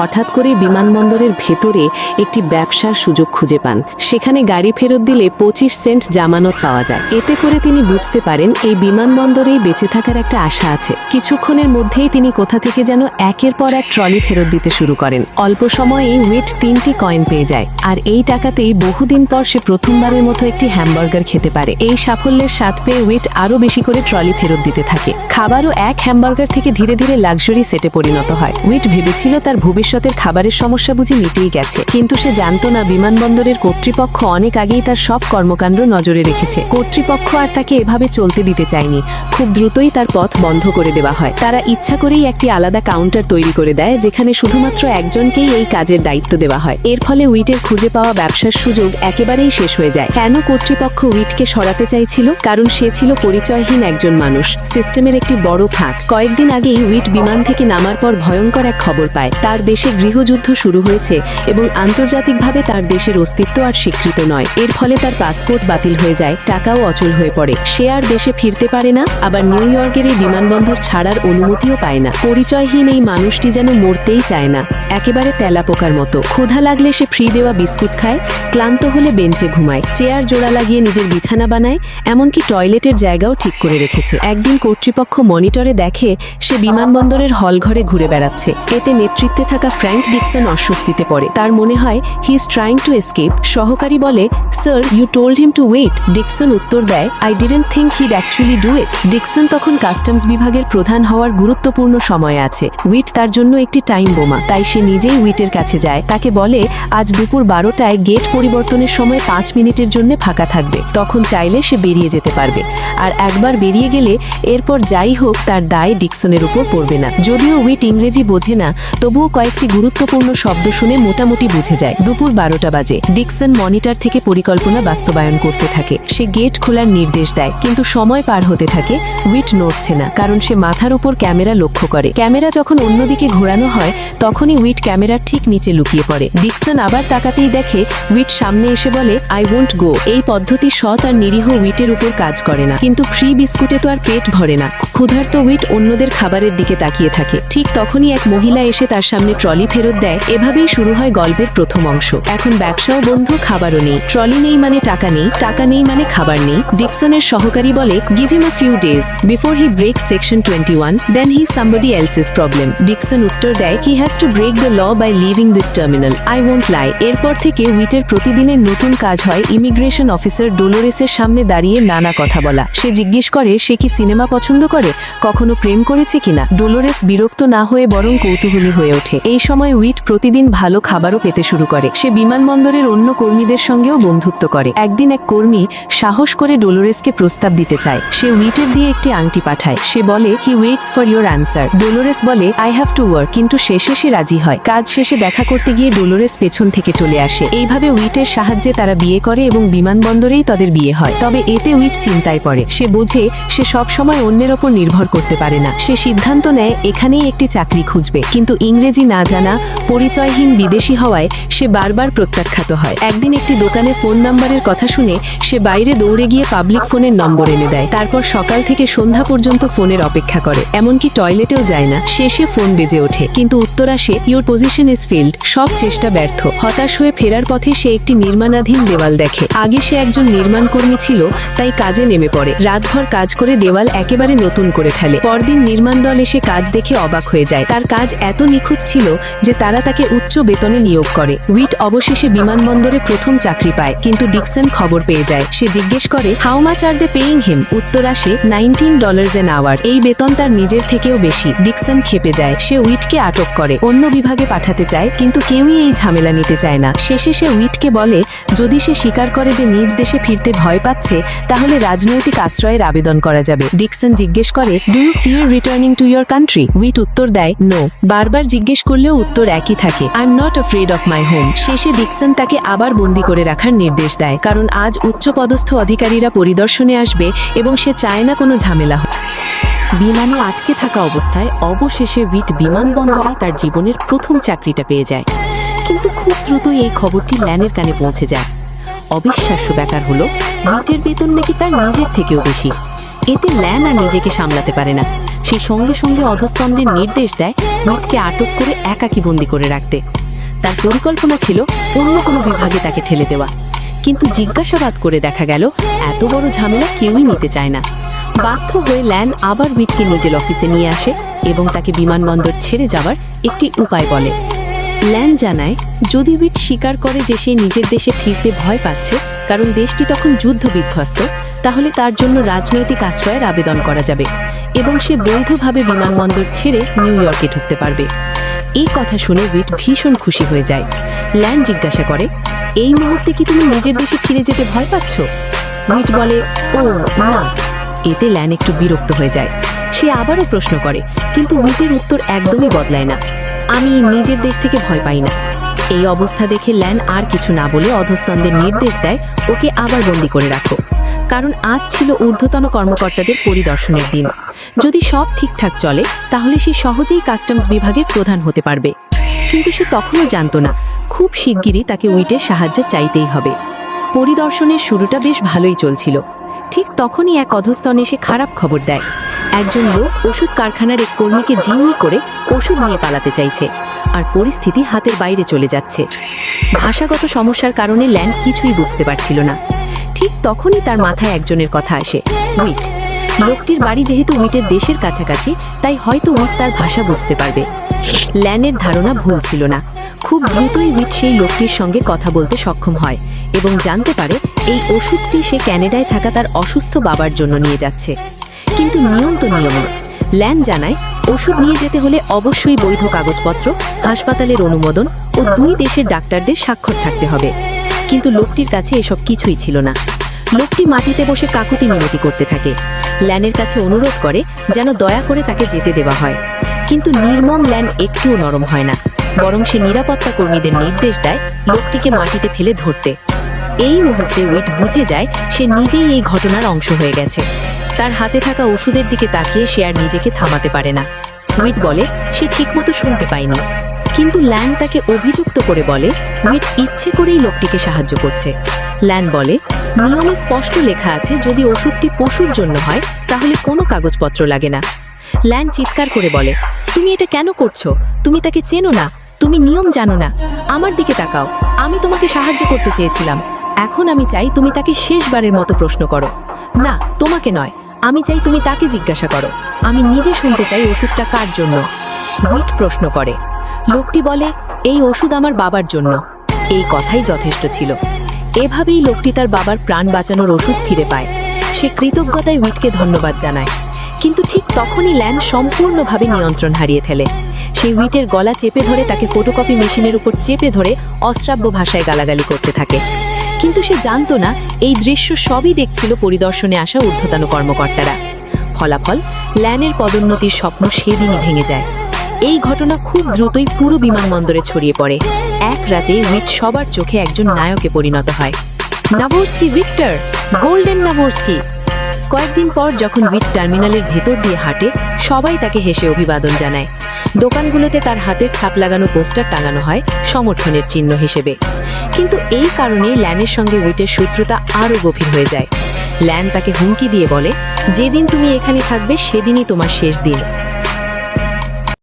হঠাৎ করে বিমানবন্দরের ভেতরে একটি ব্যবসার সুযোগ খুঁজে পান। সেখানে গাড়ি ফেরত দিলে 25 সেন্ট জামানত পাওয়া যায়। এতে করে তিনি বুঝতে পারেন এই বিমানবন্দরেই বেঁচে থাকার একটা আশা আছে। কিছুক্ষণের মধ্যেই তিনি কোথা থেকে যেন একের পর এক ট্রলি ফেরত দিতে শুরু করেন। অল্প সময়েই উইট 3টি কয়েন পেয়ে যায়, আর এই টাকাতেই বহুদিন পর সে প্রথমবারের মতো একটি হ্যামবার্গার খেতে পারে। এই সাফল্যের স্বাদ পেয়ে উইট আরও বেশি করে ট্রলি ফেরত দিতে থাকে। খাবারও এক হ্যামবার্গার থেকে ধীরে ধীরে লাক্সারি সেটে পরিণত হয়। উইট ভেবেছিল তার ভবিষ্যতের খাবারের সমস্যা বুঝি মিটেই গেছে, কিন্তু সে জানত না বিমানবন্দরের কর্তৃপক্ষ অনেক আগেই তার সব কর্মকাণ্ড নজরে রেখেছে। কর্তৃপক্ষ আর তাকে এভাবে চলতে দিতে চায়নি। খুব দ্রুতই তার পথ বন্ধ করে দেওয়া হয়। তারা ইচ্ছা করেই একটি আলাদা কাউন্টার তৈরি করে দেয়, যেখানে শুধুমাত্র একজনকেই এই কাজের দায়িত্ব দেওয়া হয়। এর ফলে উইটের খুঁজে পাওয়া ব্যবসার সুযোগ একেবারেই শেষ হয়ে যায়। কেন কর্তৃপক্ষ উইটকে সরাতে চাইছিল? কারণ সে ছিল পরিচয়হীন একজন মানুষ, সিস্টেমের একটি বড় ফাঁক। কয়েকদিন আগেই উইট বিমান থেকে নামার পর ভয়ঙ্কর এক খবর পায়। তার দেশে গৃহযুদ্ধ শুরু হয়েছে এবং আন্তর্জাতিকভাবে তার দেশের অস্তিত্ব আর স্বীকৃত নয়। এর ফলে তার পাসপোর্ট বাতিল হয়ে যায়, টাকাও অচল হয়ে পড়ে। সে আর দেশে ফিরতে পারে না, আবার নিউ ইয়র্কের এই বিমানবন্দর ছাড়ার অনুমতিও পায় না। পরিচয়হীন এই মানুষটি যেন মরতেই চায় না, একেবারে তেলাপোকার মতো। ক্ষুধা লাগলে সে ফ্রি দেওয়া বিস্কুট খায়, ক্লান্ত হলে বেঞ্চে ঘুমায়, চেয়ার জোড়া লাগিয়ে নিজের বিছানা বানায়, এমনকি টয়লেটের জায়গাও ঠিক করে রেখেছে। একদিন কর্তৃপক্ষ মনিটরে দেখে সে বিমানবন্দরের হলঘরে ঘুরে বেড়াচ্ছে। এতে নেতৃত্বে থাকা ফ্র্যাঙ্ক ডিকসন অস্বস্তিতে পড়ে। তার মনে হয় he is trying to escape. সহকারী বলে, sir, you told him to wait. Dixon উত্তর দেয়, I didn't think he'd actually do it. Dixon তখন কাস্টমস বিভাগের প্রধান হওয়ার গুরুত্বপূর্ণ সময়ে আছে। উইট তার জন্য একটি টাইম বোমা, তাই সে নিজেই উইটের কাছে যায়। তাকে বলে, আজ দুপুর 12টায় গেট পরিবর্তনের সময় 5 মিনিটের জন্য ফাঁকা থাকবে, তখন চাইলে সে বেরিয়ে যেতে পারবে। আর একবার বেরিয়ে গেলে এরপর যাই হোক তার দায় ডিকসনের উপর পড়বে না। যদিও উইট ইংরেজি বোঝে না, তবুও কয়েকটি গুরুত্বপূর্ণ শব্দ শুনে মোটামুটি বুঝে যায়। দুপুর 12টা বাজে। ডিকসন মনিটর থেকে পরিকল্পনা বাস্তবায়ন করতে থাকে। সে গেট খোলার নির্দেশ দেয়, কিন্তু সময় পার হতে থাকে। উইট নড়ছে না, কারণ সে মাথার উপর ক্যামেরা লক্ষ্য করে। ক্যামেরা যখন অন্যদিকে ঘোরানো হয় তখনই উইট ক্যামেরার ঠিক নিচে লুকিয়ে পড়ে। ডিকসন আবার তাকাতেই দেখে উইট সামনে এসে বলে, আই ওয়ন্ট গো। এই পদ্ধতি সৎ আর নিরীহ উইটের উপর কাজ করে না, কিন্তু ফ্রি বিস্কুটে তো আর পেট ভরে না। ক্ষুধার্ত উইট অন্যদের খাবারের দিকে তাকিয়ে থাকে। ঠিক তখনই এক মহিলা এসে তার সামনে ট্রলি ফেরত দেয়। এভাবেই শুরু হয় গল্পের প্রথম অংশ। এখন ব্যবসাও বন্ধ, খাবারও নেই। ট্রলি নেই মানে টাকা নেই, টাকা নেই মানে খাবার নেই। ডিকসনের সহকারী বলে, give him a few days before he breaks section 21, then he somebody else's problem. Dixon উত্তর দেয়, he has to break the law by leaving this terminal, I won't lie. এরপর থেকে উইটের প্রতিদিনের নতুন কাজ হয় ইমিগ্রেশন অফিসার ডোলোরেসের সামনে দাঁড়িয়ে নানা কথা বলা। সে জিজ্ঞেস করে সে কি সিনেমা পছন্দ করে, কখনো প্রেম করেছে কিনা। ডোলোরেস বিরক্ত না হয়ে বরং কৌতূহলী হয়ে ওঠে। এই সময় উইট প্রতিদিন ভালো খাবারও পেতে শুরু করে। সে বিমানবন্দরের অন্য কর্মীদের সঙ্গেও বন্ধুত্ব করে। একদিন এক কর্মী সাহস করে ডোলোরেসকে প্রস্তাব দিতে চায়। সে উইটের দিয়ে একটি আংটি পাঠায়। সে বলে, he waits for your answer. Dolores বলে, আই হ্যাভ টু ওয়ার্ক, কিন্তু শেষে সে রাজি হয়। কাজ শেষে দেখা করতে গিয়ে ডোলোরেস পেছন থেকে চলে আসে। এইভাবে উইটের সাহায্যে তারা বিয়ে করে এবং বিমানবন্দরেই তাদের বিয়ে হয়। তবে এতে উইট চিন্তায় পড়ে। সে বোঝে সে সব সময় অন্যের ওপর নির্ভর করতে পারে না। সে সিদ্ধান্ত নেয় এখানেই একটি চাকরি খুঁজবে, কিন্তু ইংরেজি না জানা, পরিচয়হীন বিদেশি হওয়ায় সে বারবার প্রত্যাখ্যাত হয়। একদিন একটি দোকানে ফোন নাম্বারের কথা শুনে সে বাইরে দৌড়ে গিয়ে পাবলিক ফোনের নম্বর এনে দেয়। তারপর সকাল থেকে সন্ধ্যা পর্যন্ত ফোনের অপেক্ষা করে, এমনকি টয়লেটেও যায় না। শেষে ফোন বেজে ওঠে, কিন্তু উত্তর আসে, ইউর পজিশন ইজ ফেইল্ড। সব চেষ্টা ব্যর্থ। হতাশ হয়ে ফেরার পথে সে একটি নির্মাণাধীন দেওয়াল দেখে। আগে সে একজন নির্মাণ কর্মী ছিল, তাই কাজে নেমে পড়ে। রাতভর কাজ করে দেওয়াল একেবারে নতুন করে ফেলে। পরদিন নির্মাণ দল এসে কাজ দেখে অবাক হয়ে যায়। তার কাজ এত নিখুঁত ছিল যে তারা তাকে উচ্চ বেতনে নিয়োগ করে। উইট অবশেষে বিমানবন্দরে প্রথম চাকরি পায়, কিন্তু ডিকসন খবর পেয়ে যায়। সে জিজ্ঞেস করে, how much are they paying him? উত্তর আসে, $19 an hour। এই বেতন তার নিজের থেকেও বেশি। ডিকসন খেপে যায়। সে উইটকে আটক করে অন্য বিভাগে পাঠাতে চায়, কিন্তু কেউই এই ঝামেলা নিতে চায় না। শেষে সে উইটকে বলে, যদি সে স্বীকার করে যে নিজ দেশে ফিরতে ভয় পাচ্ছে, তাহলে রাজনৈতিক আশ্রয়ের আবেদন করা যাবে। ডিকসন জিজ্ঞেস করে, do you fear returning to your country? উইট উত্তর দেয়, নো। বারবার জিজ্ঞেস করলেও উত্তর একই থাকে, I am not afraid of my home. শেষে ডিকসন তাকে আবার বন্দী করে রাখার নির্দেশ দেয়, কারণ আজ উচ্চপদস্থ অধিকারীরা পরিদর্শনে আসবে এবং সে চায় না কোনো ঝামেলা হোক। বিমানে আটকে থাকা অবস্থায় অবশেষে উইট বিমানবন্দরে তার জীবনের প্রথম চাকরিটা পেয়ে যায়। কিন্তু খুব দ্রুতই এই খবরটি ল্যানের কানে পৌঁছে যায়। অবিশ্বাস্য ব্যাপার হলো, উইটের বেতন নাকি তার নিজের থেকেও বেশি। এতে ল্যান আর নিজেকে সামলাতে পারে না। সে সঙ্গে সঙ্গে অধস্তনদের নির্দেশ দেয় উইটকে আটক করে একাকী বন্দি করে রাখতে। তার পরিকল্পনা ছিল অন্য কোনো বিভাগে তাকে ঠেলে দেওয়া, কিন্তু জিজ্ঞাসাবাদ করে দেখা গেল এত বড় ঝামেলা কেউই নিতে চায় না। বাধ্য হয়ে ল্যান আবার উইটকে নিজের অফিসে নিয়ে আসে এবং তাকে বিমানবন্দর ছেড়ে যাওয়ার একটি উপায় বলে। ল্যান জানায় যদি উইট স্বীকার করে যে সে নিজের দেশে ফিরতে ভয় পাচ্ছে কারণ দেশটি তখন যুদ্ধ বিধ্বস্ত, তাহলে তার জন্য রাজনৈতিক আশ্রয়ের আবেদন করা যাবে এবং সে বৈধভাবে বিমানবন্দর ছেড়ে নিউ ইয়র্কে ঢুকতে পারবে। এই কথা শুনে উইট ভীষণ খুশি হয়ে যায়। ল্যান জিজ্ঞাসা করে, এই মুহূর্তে কি তুমি নিজের দেশে ফিরে যেতে ভয় পাচ্ছ? উইট বলে, ও না। এতে ল্যান একটু বিরক্ত হয়ে যায়। সে আবারও প্রশ্ন করে, কিন্তু উইটের উত্তর একদমই বদলায় না, আমি নিজের দেশ থেকে ভয় পাই না। এই অবস্থা দেখে ল্যান আর কিছু না বলে অধস্তনদের নির্দেশ দেয় ওকে আবার বন্দি করে রাখো, কারণ আজ ছিল ঊর্ধ্বতন কর্মকর্তাদের পরিদর্শনের দিন। যদি সব ঠিকঠাক চলে তাহলে সে সহজেই কাস্টমস বিভাগের প্রধান হতে পারবে। কিন্তু সে তখনও জানত না খুব শিগগিরই তাকে উইটের সাহায্য চাইতেই হবে। পরিদর্শনের শুরুটা বেশ ভালোই চলছিল। ঠিক তখনই এক অধস্তন এসে খারাপ খবর দেয়, একজন লোক ওষুধ কারখানার এক কর্মীকে জিম্মি করে ওষুধ নিয়ে পালাতে চাইছে, আর পরিস্থিতি হাতের বাইরে চলে যাচ্ছে। ভাষাগত সমস্যার কারণে ল্যান কিছুই বুঝতে পারছিল না। ঠিক তখনই তার মাথায় একজনের কথা আসে, উইট। লোকটির বাড়ি যেহেতু উইটের দেশের কাছাকাছি, তাই হয়তো উইট তার ভাষা বুঝতে পারবে। ল্যানের ধারণা ভুল ছিল না। খুব দ্রুতই উইট সেই লোকটির সঙ্গে কথা বলতে সক্ষম হয় এবং জানতে পারে এই ওষুধটি সে ক্যানাডায় থাকা তার অসুস্থ বাবার জন্য নিয়ে যাচ্ছে। কিন্তু নিয়ম তো নিয়ম। ল্যান জানায় ওষুধ নিয়ে যেতে হলে অবশ্যই বৈধ কাগজপত্র, হাসপাতালের অনুমোদন ও দুই দেশের ডাক্তারদের স্বাক্ষর থাকতে হবে। কিন্তু লোকটির কাছে এসব কিছুই ছিল না। লোকটি মাটিতে বসে কাকুতি মিনতি করতে থাকে। ল্যানের কাছে অনুরোধ করে যেন দয়া করে তাকে যেতে দেওয়া হয়, কিন্তু নির্মম ল্যান একটুও নরম হয় না, বরং সে নিরাপত্তা কর্মীদের নির্দেশ দেয় লোকটিকে মাটিতে ফেলে ধরতে। এই মুহূর্তে উইট বুঝে যায় সে নিজেই এই ঘটনার অংশ হয়ে গেছে। তার হাতে থাকা ওষুধের দিকে তাকিয়ে সে আর নিজেকে থামাতে পারে না। উইট বলে সে ঠিকমতো শুনতে পায়নি, কিন্তু ল্যান তাকে অভিযুক্ত করে বলে উইট ইচ্ছে করেই লোকটিকে সাহায্য করছে। ল্যান বলে নিয়মে স্পষ্ট লেখা আছে যদি ওষুধটি পশুর জন্য হয় তাহলে কোনো কাগজপত্র লাগে না। ল্যান চিৎকার করে বলে, তুমি এটা কেন করছো? তুমি তাকে চেনো না, তুমি নিয়ম জানো না। আমার দিকে তাকাও, আমি তোমাকে সাহায্য করতে চেয়েছিলাম। এখন আমি চাই তুমি তাকে শেষবারের মতো প্রশ্ন করো। না, তোমাকে নয়, আমি চাই তুমি তাকে জিজ্ঞাসা করো। আমি নিজে শুনতে চাই ওষুধটা কার জন্য। উইট প্রশ্ন করে। লোকটি বলে, এই ওষুধ আমার বাবার জন্য। এই কথাই যথেষ্ট ছিল। এভাবেই লোকটি তার বাবার প্রাণ বাঁচানোর ওষুধ ফিরে পায়। সে কৃতজ্ঞতায় উইটকে ধন্যবাদ জানায়। কিন্তু ঠিক তখনই ল্যান সম্পূর্ণভাবে নিয়ন্ত্রণ হারিয়ে ফেলে। সে উইটের গলা চেপে ধরে তাকে ফটোকপি মেশিনের উপর চেপে ধরে অশ্রাব্য ভাষায় গালাগালি করতে থাকে। কিন্তু সে জানত না এই দৃশ্য সবই দেখছিল পরিদর্শনে আসা ঊর্ধ্বতন কর্মকর্তারা। ফলাফল, ল্যানের পদোন্নতির স্বপ্ন সেদিনই ভেঙে যায়। এই ঘটনা খুব দ্রুতই পুরো বিমানবন্দরে ছড়িয়ে পড়ে। এক রাতে উইট সবার চোখে একজন নায়কে পরিণত হয়। নাভোর্স্কি ভিক্টর, গোল্ডেন নাভোর্স্কি। কয়েকদিন পর যখন উইট টার্মিনালের ভেতর দিয়ে হাঁটে, সবাই তাকে হেসে অভিবাদন জানায়। দোকানগুলোতে তার হাতের ছাপ লাগানো পোস্টার টাঙানো হয় সমর্থনের চিহ্ন হিসেবে। কিন্তু এই কারণেই ল্যানের সঙ্গে উইটের শত্রুতা আরও গভীর হয়ে যায়। ল্যান তাকে হুমকি দিয়ে বলে, যেদিন তুমি এখানে থাকবে সেদিনই তোমার শেষ দিন।